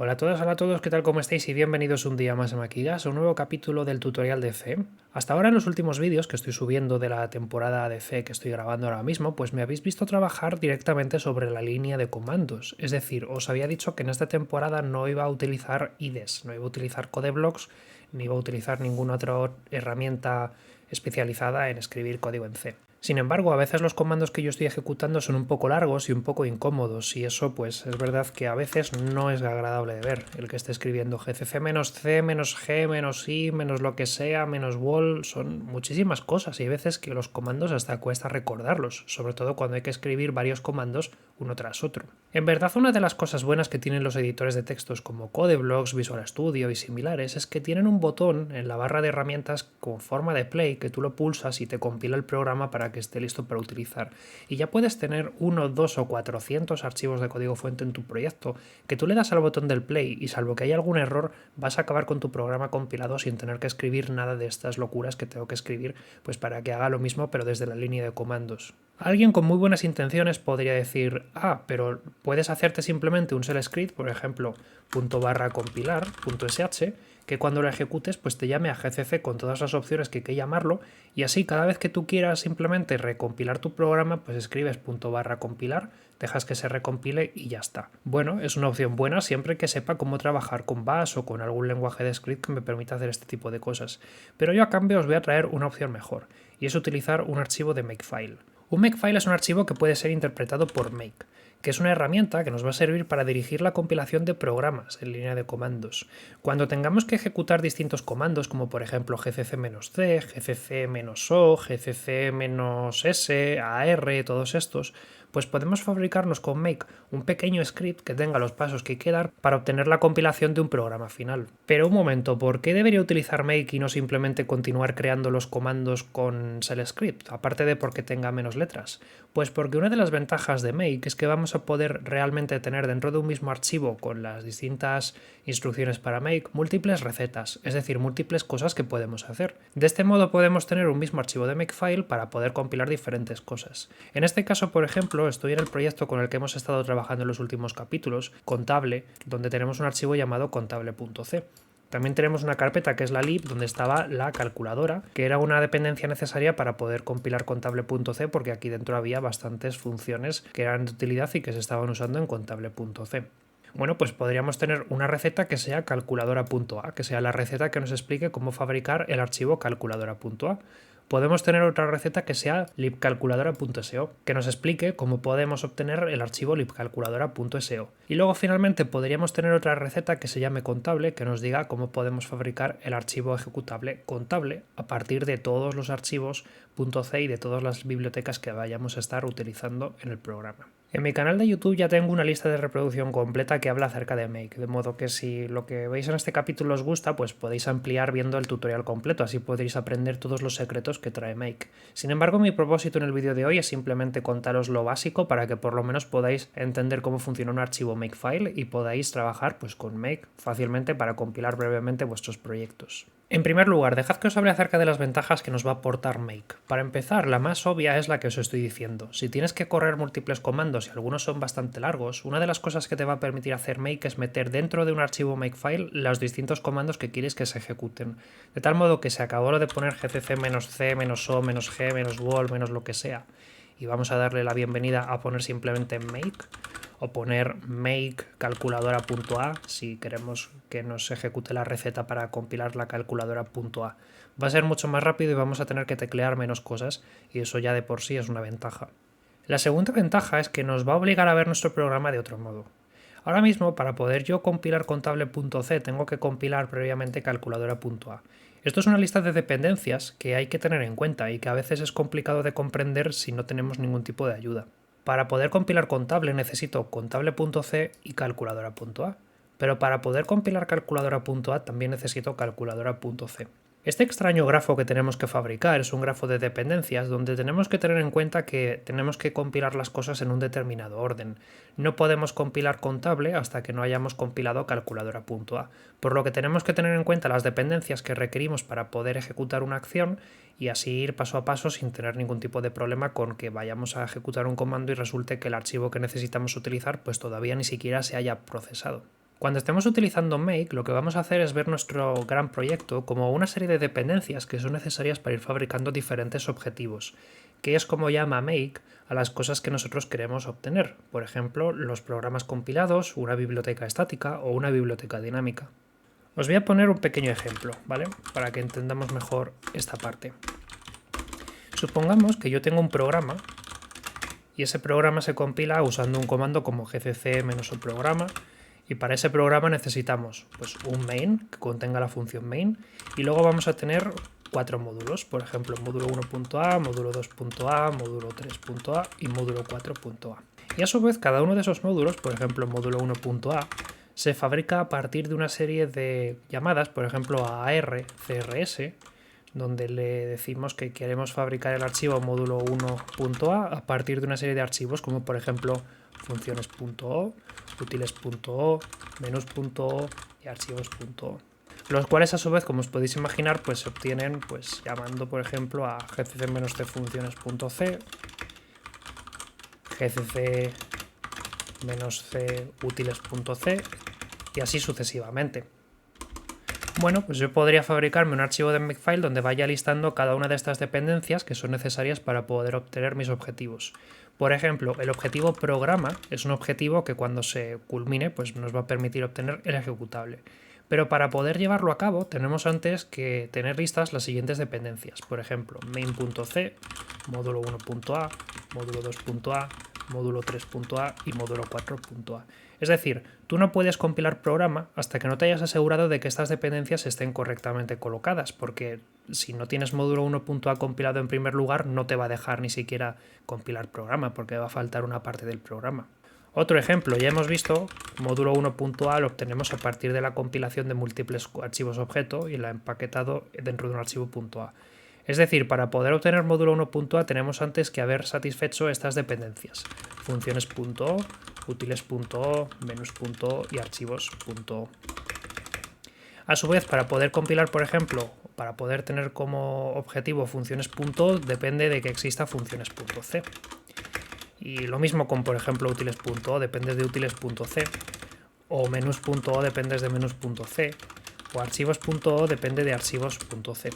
Hola a todos, ¿qué tal? ¿Cómo estáis? Y bienvenidos un día más a Maquigas, a un nuevo capítulo del tutorial de C. Hasta ahora en los últimos vídeos que estoy subiendo de la temporada de C que estoy grabando ahora mismo, pues me habéis visto trabajar directamente sobre la línea de comandos. Es decir, os había dicho que en esta temporada no iba a utilizar IDEs, no iba a utilizar Codeblocks, ni iba a utilizar ninguna otra herramienta especializada en escribir código en C. Sin embargo, a veces los comandos que yo estoy ejecutando son un poco largos y un poco incómodos, y eso pues es verdad que a veces no es agradable de ver. El que esté escribiendo gcc-c, -g, -i, lo que sea, -wall, son muchísimas cosas, y hay veces que los comandos hasta cuesta recordarlos, sobre todo cuando hay que escribir varios comandos uno tras otro. En verdad, una de las cosas buenas que tienen los editores de textos como Codeblocks, Visual Studio y similares es que tienen un botón en la barra de herramientas con forma de play que tú lo pulsas y te compila el programa para que esté listo para utilizar. Y ya puedes tener 1, 2 o 400 archivos de código fuente en tu proyecto que tú le das al botón del play y salvo que haya algún error vas a acabar con tu programa compilado sin tener que escribir nada de estas locuras que tengo que escribir pues para que haga lo mismo pero desde la línea de comandos. Alguien con muy buenas intenciones podría decir, pero puedes hacerte simplemente un shell script, por ejemplo, .compilar.sh, que cuando lo ejecutes pues te llame a gcc con todas las opciones que hay que llamarlo y así cada vez que tú quieras simplemente recompilar tu programa pues escribes .compilar, dejas que se recompile y ya está. Bueno, es una opción buena siempre que sepa cómo trabajar con Bash o con algún lenguaje de script que me permita hacer este tipo de cosas. Pero yo a cambio os voy a traer una opción mejor y es utilizar un archivo de Makefile. Un Makefile es un archivo que puede ser interpretado por Make, que es una herramienta que nos va a servir para dirigir la compilación de programas en línea de comandos. Cuando tengamos que ejecutar distintos comandos, como por ejemplo gcc-c, gcc-o, gcc-s, ar, todos estos, pues podemos fabricarnos con Make un pequeño script que tenga los pasos que hay que dar para obtener la compilación de un programa final. Pero un momento, ¿por qué debería utilizar Make y no simplemente continuar creando los comandos con shell script, aparte de porque tenga menos letras? Pues porque una de las ventajas de Make es que vamos a poder realmente tener dentro de un mismo archivo con las distintas instrucciones para Make múltiples recetas, es decir, múltiples cosas que podemos hacer. De este modo podemos tener un mismo archivo de Makefile para poder compilar diferentes cosas. En este caso, por ejemplo, estoy en el proyecto con el que hemos estado trabajando en los últimos capítulos, Contable, donde tenemos un archivo llamado contable.c. También tenemos una carpeta que es la lib donde estaba la calculadora, que era una dependencia necesaria para poder compilar contable.c porque aquí dentro había bastantes funciones que eran de utilidad y que se estaban usando en contable.c. Bueno, pues podríamos tener una receta que sea calculadora.a, que sea la receta que nos explique cómo fabricar el archivo calculadora.a. Podemos tener otra receta que sea libcalculadora.seo, que nos explique cómo podemos obtener el archivo libcalculadora.seo. Y luego finalmente podríamos tener otra receta que se llame contable, que nos diga cómo podemos fabricar el archivo ejecutable contable a partir de todos los archivos .c y de todas las bibliotecas que vayamos a estar utilizando en el programa. En mi canal de YouTube ya tengo una lista de reproducción completa que habla acerca de Make, de modo que si lo que veis en este capítulo os gusta, pues podéis ampliar viendo el tutorial completo, así podréis aprender todos los secretos que trae Make. Sin embargo, mi propósito en el vídeo de hoy es simplemente contaros lo básico para que por lo menos podáis entender cómo funciona un archivo Makefile y podáis trabajar pues, con Make fácilmente para compilar brevemente vuestros proyectos. En primer lugar, dejad que os hable acerca de las ventajas que nos va a aportar Make. Para empezar, la más obvia es la que os estoy diciendo. Si tienes que correr múltiples comandos y algunos son bastante largos, una de las cosas que te va a permitir hacer Make es meter dentro de un archivo Makefile los distintos comandos que quieres que se ejecuten. De tal modo que se acabó lo de poner gcc-c, -o, -g, -wall, lo que sea. Y vamos a darle la bienvenida a poner simplemente Make o poner make calculadora.a si queremos que nos ejecute la receta para compilar la calculadora.a. Va a ser mucho más rápido y vamos a tener que teclear menos cosas y eso ya de por sí es una ventaja. La segunda ventaja es que nos va a obligar a ver nuestro programa de otro modo. Ahora mismo, para poder yo compilar contable.c, tengo que compilar previamente calculadora.a. Esto es una lista de dependencias que hay que tener en cuenta y que a veces es complicado de comprender si no tenemos ningún tipo de ayuda. Para poder compilar contable necesito contable.c y calculadora.a, pero para poder compilar calculadora.a también necesito calculadora.c. Este extraño grafo que tenemos que fabricar es un grafo de dependencias donde tenemos que tener en cuenta que tenemos que compilar las cosas en un determinado orden. No podemos compilar contable hasta que no hayamos compilado calculadora.a, por lo que tenemos que tener en cuenta las dependencias que requerimos para poder ejecutar una acción y así ir paso a paso sin tener ningún tipo de problema con que vayamos a ejecutar un comando y resulte que el archivo que necesitamos utilizar pues todavía ni siquiera se haya procesado. Cuando estemos utilizando Make, lo que vamos a hacer es ver nuestro gran proyecto como una serie de dependencias que son necesarias para ir fabricando diferentes objetivos, que es como llama Make a las cosas que nosotros queremos obtener, por ejemplo, los programas compilados, una biblioteca estática o una biblioteca dinámica. Os voy a poner un pequeño ejemplo, ¿vale? Para que entendamos mejor esta parte. Supongamos que yo tengo un programa y ese programa se compila usando un comando como gcc-programa, y para ese programa necesitamos pues, un main que contenga la función main, y luego vamos a tener 4 módulos, por ejemplo módulo 1.a, módulo 2.a, módulo 3.a y módulo 4.a. Y a su vez cada uno de esos módulos, por ejemplo módulo 1.a, se fabrica a partir de una serie de llamadas, por ejemplo a AR, CRS, donde le decimos que queremos fabricar el archivo módulo 1.a a partir de una serie de archivos como por ejemplo funciones.o, útiles.o, menús.o y archivos.o, los cuales a su vez, como os podéis imaginar, pues se obtienen pues llamando por ejemplo a gcc-cfunciones.c, gcc-c útiles.c y así sucesivamente. Bueno, pues yo podría fabricarme un archivo de Makefile donde vaya listando cada una de estas dependencias que son necesarias para poder obtener mis objetivos. Por ejemplo, el objetivo programa es un objetivo que cuando se culmine pues nos va a permitir obtener el ejecutable. Pero para poder llevarlo a cabo tenemos antes que tener listas las siguientes dependencias. Por ejemplo, main.c, módulo 1.a, módulo 2.a, módulo 3.a y módulo 4.a. Es decir, tú no puedes compilar programa hasta que no te hayas asegurado de que estas dependencias estén correctamente colocadas, porque si no tienes módulo 1.a compilado en primer lugar, no te va a dejar ni siquiera compilar programa, porque va a faltar una parte del programa. Otro ejemplo, ya hemos visto, módulo 1.a lo obtenemos a partir de la compilación de múltiples archivos objeto y el empaquetado dentro de un archivo .a. Es decir, para poder obtener módulo 1.a tenemos antes que haber satisfecho estas dependencias: funciones.o, útiles.o, menús.o y archivos.o. A su vez, para poder compilar, por ejemplo, para poder tener como objetivo funciones.o, depende de que exista funciones.c. Y lo mismo con, por ejemplo, útiles.o, dependes de útiles.c, o menús.o, dependes de menús.c, o archivos.o, depende de archivos.c.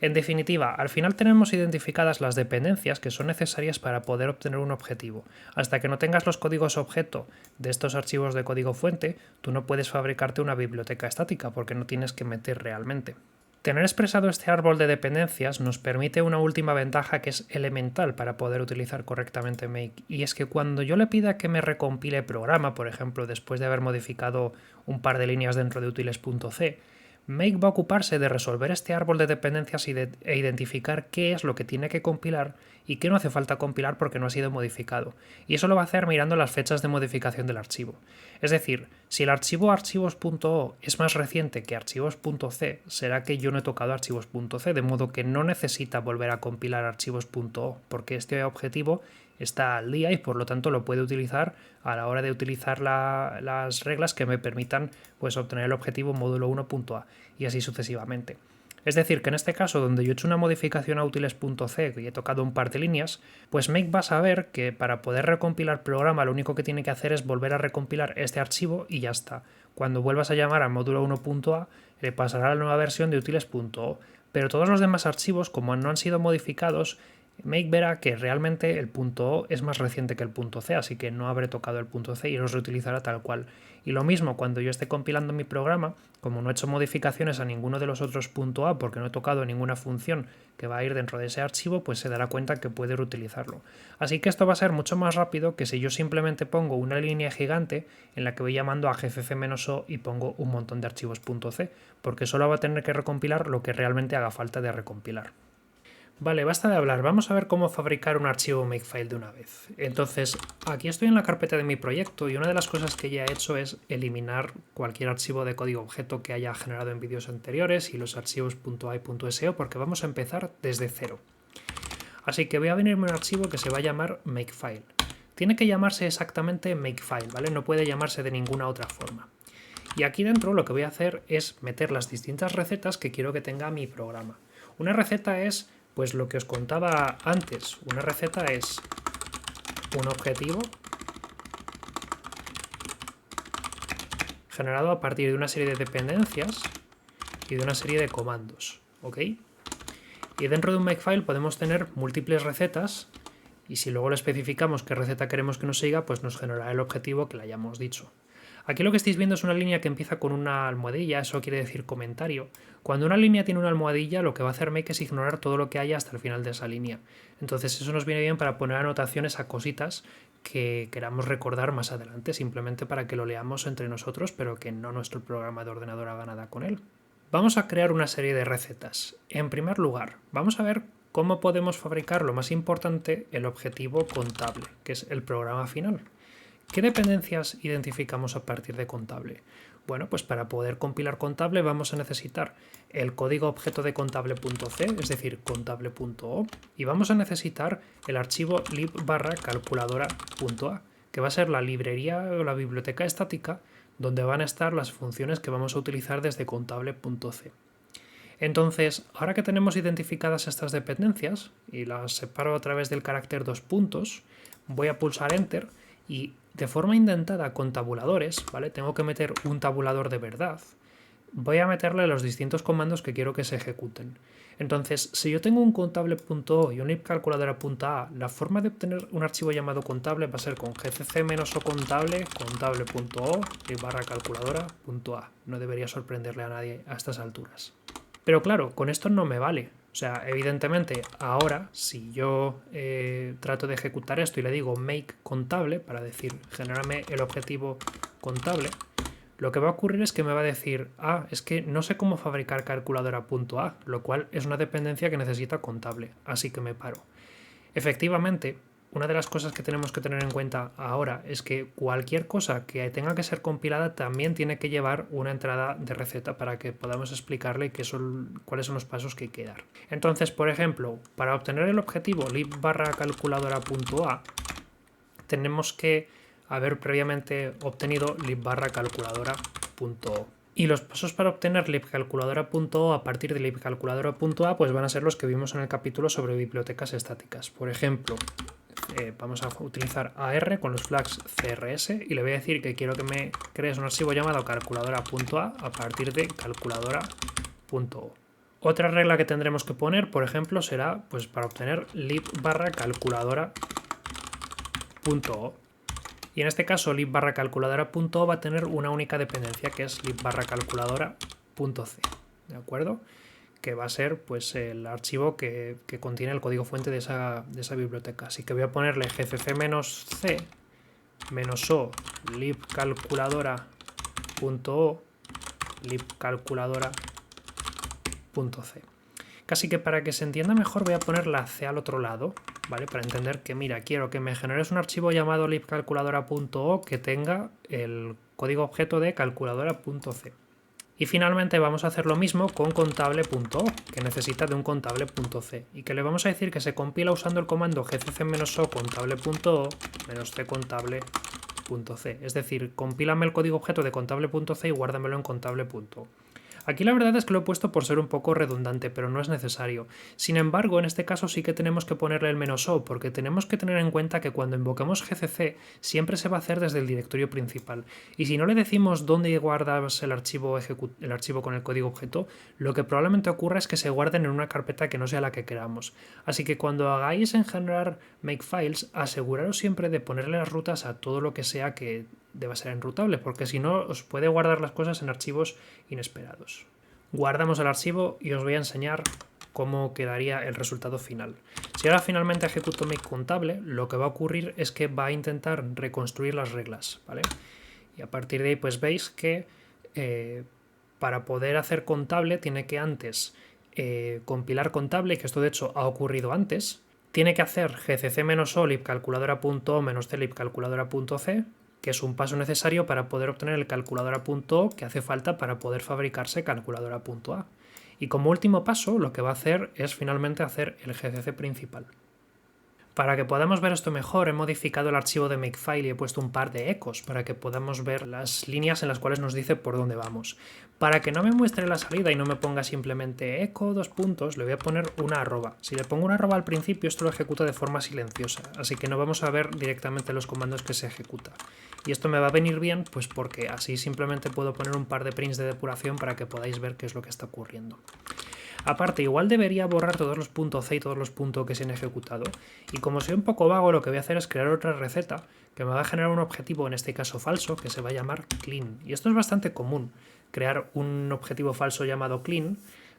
En definitiva, al final tenemos identificadas las dependencias que son necesarias para poder obtener un objetivo. Hasta que no tengas los códigos objeto de estos archivos de código fuente, tú no puedes fabricarte una biblioteca estática porque no tienes que meter realmente. Tener expresado este árbol de dependencias nos permite una última ventaja que es elemental para poder utilizar correctamente Make, y es que cuando yo le pida que me recompile programa, por ejemplo, después de haber modificado un par de líneas dentro de útiles.c, Make va a ocuparse de resolver este árbol de dependencias e identificar qué es lo que tiene que compilar y qué no hace falta compilar porque no ha sido modificado. Y eso lo va a hacer mirando las fechas de modificación del archivo. Es decir, si el archivo archivos.o es más reciente que archivos.c, será que yo no he tocado archivos.c, de modo que no necesita volver a compilar archivos.o, porque este objetivo está al día y por lo tanto lo puede utilizar a la hora de utilizar las reglas que me permitan pues, obtener el objetivo módulo 1.a y así sucesivamente. Es decir, que en este caso, donde yo he hecho una modificación a útiles.c y he tocado un par de líneas, pues Make va a saber que para poder recompilar programa lo único que tiene que hacer es volver a recompilar este archivo y ya está. Cuando vuelvas a llamar al módulo 1.a, le pasará la nueva versión de útiles.o, pero todos los demás archivos, como no han sido modificados, Make verá que realmente el .o es más reciente que el .c, así que no habré tocado el .c y los reutilizará tal cual. Y lo mismo cuando yo esté compilando mi programa, como no he hecho modificaciones a ninguno de los otros .a porque no he tocado ninguna función que va a ir dentro de ese archivo, pues se dará cuenta que puede reutilizarlo. Así que esto va a ser mucho más rápido que si yo simplemente pongo una línea gigante en la que voy llamando a gcc-o y pongo un montón de archivos .c, porque solo va a tener que recompilar lo que realmente haga falta de recompilar. Vale, basta de hablar, vamos a ver cómo fabricar un archivo Makefile de una vez. Entonces, aquí estoy en la carpeta de mi proyecto y una de las cosas que ya he hecho es eliminar cualquier archivo de código objeto que haya generado en vídeos anteriores y los archivos .a y .so porque vamos a empezar desde cero. Así que voy a venirme un archivo que se va a llamar Makefile. Tiene que llamarse exactamente Makefile, ¿vale? No puede llamarse de ninguna otra forma. Y aquí dentro lo que voy a hacer es meter las distintas recetas que quiero que tenga mi programa. Una receta es pues lo que os contaba antes. Una receta es un objetivo generado a partir de una serie de dependencias y de una serie de comandos, ¿ok? Y dentro de un makefile podemos tener múltiples recetas y si luego le especificamos qué receta queremos que nos siga, pues nos generará el objetivo que le hayamos dicho. Aquí lo que estáis viendo es una línea que empieza con una almohadilla, eso quiere decir comentario. Cuando una línea tiene una almohadilla, lo que va a hacer Make es ignorar todo lo que haya hasta el final de esa línea. Entonces eso nos viene bien para poner anotaciones a cositas que queramos recordar más adelante, simplemente para que lo leamos entre nosotros, pero que no nuestro programa de ordenador haga nada con él. Vamos a crear una serie de recetas. En primer lugar, vamos a ver cómo podemos fabricar lo más importante, el objetivo contable, que es el programa final. ¿Qué dependencias identificamos a partir de contable? Bueno, pues para poder compilar contable vamos a necesitar el código objeto de contable.c, es decir, contable.o, y vamos a necesitar el archivo lib/calculadora.a, que va a ser la librería o la biblioteca estática donde van a estar las funciones que vamos a utilizar desde contable.c. Entonces, ahora que tenemos identificadas estas dependencias y las separo a través del carácter 2 puntos, voy a pulsar Enter y de forma indentada con tabuladores, ¿vale? Tengo que meter un tabulador de verdad. Voy a meterle los distintos comandos que quiero que se ejecuten. Entonces, si yo tengo un contable.o y un libcalculadora.a, la forma de obtener un archivo llamado contable va a ser con gcc-o contable, contable.o, lib/calculadora.a. No debería sorprenderle a nadie a estas alturas. Pero claro, con esto no me vale. O sea, evidentemente, ahora, si yo trato de ejecutar esto y le digo make contable, para decir, genérame el objetivo contable, lo que va a ocurrir es que me va a decir, es que no sé cómo fabricar calculadora.a, lo cual es una dependencia que necesita contable, así que me paro. Efectivamente, una de las cosas que tenemos que tener en cuenta ahora es que cualquier cosa que tenga que ser compilada también tiene que llevar una entrada de receta para que podamos explicarle cuáles son los pasos que hay que dar. Entonces, por ejemplo, para obtener el objetivo lib/calculadora.a tenemos que haber previamente obtenido lib/calculadora.o. Y los pasos para obtener libcalculadora.o a partir de libcalculadora.a pues van a ser los que vimos en el capítulo sobre bibliotecas estáticas. Por ejemplo, vamos a utilizar AR con los flags CRS y le voy a decir que quiero que me crees un archivo llamado calculadora.a a partir de calculadora.o. Otra regla que tendremos que poner, por ejemplo, será pues para obtener lib/calculadora.o. Y en este caso lib/calculadora.o va a tener una única dependencia que es lib/calculadora.c, ¿de acuerdo? Que va a ser pues el archivo que contiene el código fuente de esa biblioteca. Así que voy a ponerle gcc-c -o libcalculadora.o libcalculadora.c. Casi que para que se entienda mejor voy a poner la C al otro lado, ¿vale? Para entender que, mira, quiero que me generes un archivo llamado libcalculadora.o que tenga el código objeto de calculadora.c. Y finalmente vamos a hacer lo mismo con contable.o, que necesita de un contable.c, y que le vamos a decir que se compila usando el comando gcc-o contable.o -c contable.c. Es decir, compílame el código objeto de contable.c y guárdamelo en contable.o. Aquí la verdad es que lo he puesto por ser un poco redundante, pero no es necesario. Sin embargo, en este caso sí que tenemos que ponerle el "-o", porque tenemos que tener en cuenta que cuando invoquemos gcc siempre se va a hacer desde el directorio principal. Y si no le decimos dónde guardas el archivo con el código objeto, lo que probablemente ocurra es que se guarden en una carpeta que no sea la que queramos. Así que cuando hagáis en generar makefiles, aseguraros siempre de ponerle las rutas a todo lo que sea que deba ser enrutable, porque si no os puede guardar las cosas en archivos inesperados. Guardamos el archivo y os voy a enseñar cómo quedaría el resultado final. Si ahora finalmente ejecuto make contable, lo que va a ocurrir es que va a intentar reconstruir las reglas, ¿vale? Y a partir de ahí pues veis que para poder hacer contable tiene que antes compilar contable, que esto de hecho ha ocurrido antes, tiene que hacer gcc-o libcalculadora.o -c libcalculadora.c, que es un paso necesario para poder obtener el calculadora.o que hace falta para poder fabricarse calculadora.a. Y como último paso, lo que va a hacer es finalmente hacer el gcc principal. Para que podamos ver esto mejor, he modificado el archivo de Makefile y he puesto un par de ecos para que podamos ver las líneas en las cuales nos dice por dónde vamos. Para que no me muestre la salida y no me ponga simplemente eco, dos puntos, le voy a poner una arroba. Si le pongo una arroba al principio, esto lo ejecuta de forma silenciosa, así que no vamos a ver directamente los comandos que se ejecuta. Y esto me va a venir bien, pues porque así simplemente puedo poner un par de prints de depuración para que podáis ver qué es lo que está ocurriendo. Aparte, igual debería borrar todos los .c y todos los que se han ejecutado. Y como soy un poco vago, lo que voy a hacer es crear otra receta que me va a generar un objetivo, en este caso falso, que se va a llamar clean. Y esto es bastante común, crear un objetivo falso llamado clean,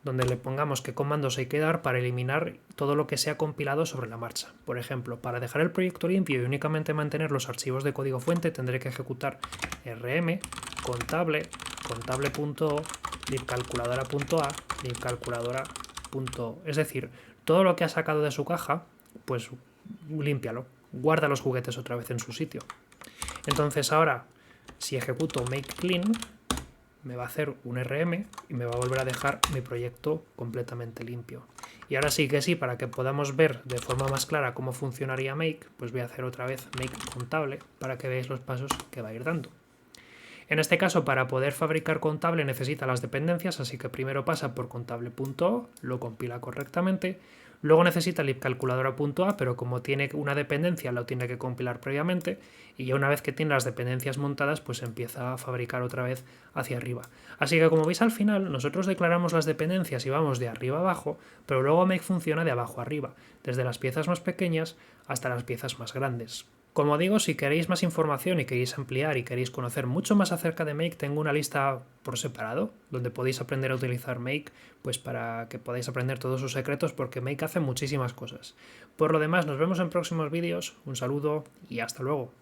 donde le pongamos qué comandos hay que dar para eliminar todo lo que se ha compilado sobre la marcha. Por ejemplo, para dejar el proyecto limpio y únicamente mantener los archivos de código fuente, tendré que ejecutar rm contable, contable.o, libcalculadora.a, libcalculadora. Es decir, todo lo que ha sacado de su caja, pues límpialo, guarda los juguetes otra vez en su sitio. Entonces ahora, si ejecuto make clean, me va a hacer un RM y me va a volver a dejar mi proyecto completamente limpio. Y ahora sí que sí, para que podamos ver de forma más clara cómo funcionaría make, pues voy a hacer otra vez make contable para que veáis los pasos que va a ir dando. En este caso, para poder fabricar contable necesita las dependencias, así que primero pasa por contable.o, lo compila correctamente, luego necesita libcalculadora.a, pero como tiene una dependencia lo tiene que compilar previamente, y ya una vez que tiene las dependencias montadas, pues empieza a fabricar otra vez hacia arriba. Así que como veis al final, nosotros declaramos las dependencias y vamos de arriba a abajo, pero luego make funciona de abajo a arriba, desde las piezas más pequeñas hasta las piezas más grandes. Como digo, si queréis más información y queréis ampliar y queréis conocer mucho más acerca de Make, tengo una lista por separado donde podéis aprender a utilizar Make, pues para que podáis aprender todos sus secretos, porque Make hace muchísimas cosas. Por lo demás, nos vemos en próximos vídeos, un saludo y hasta luego.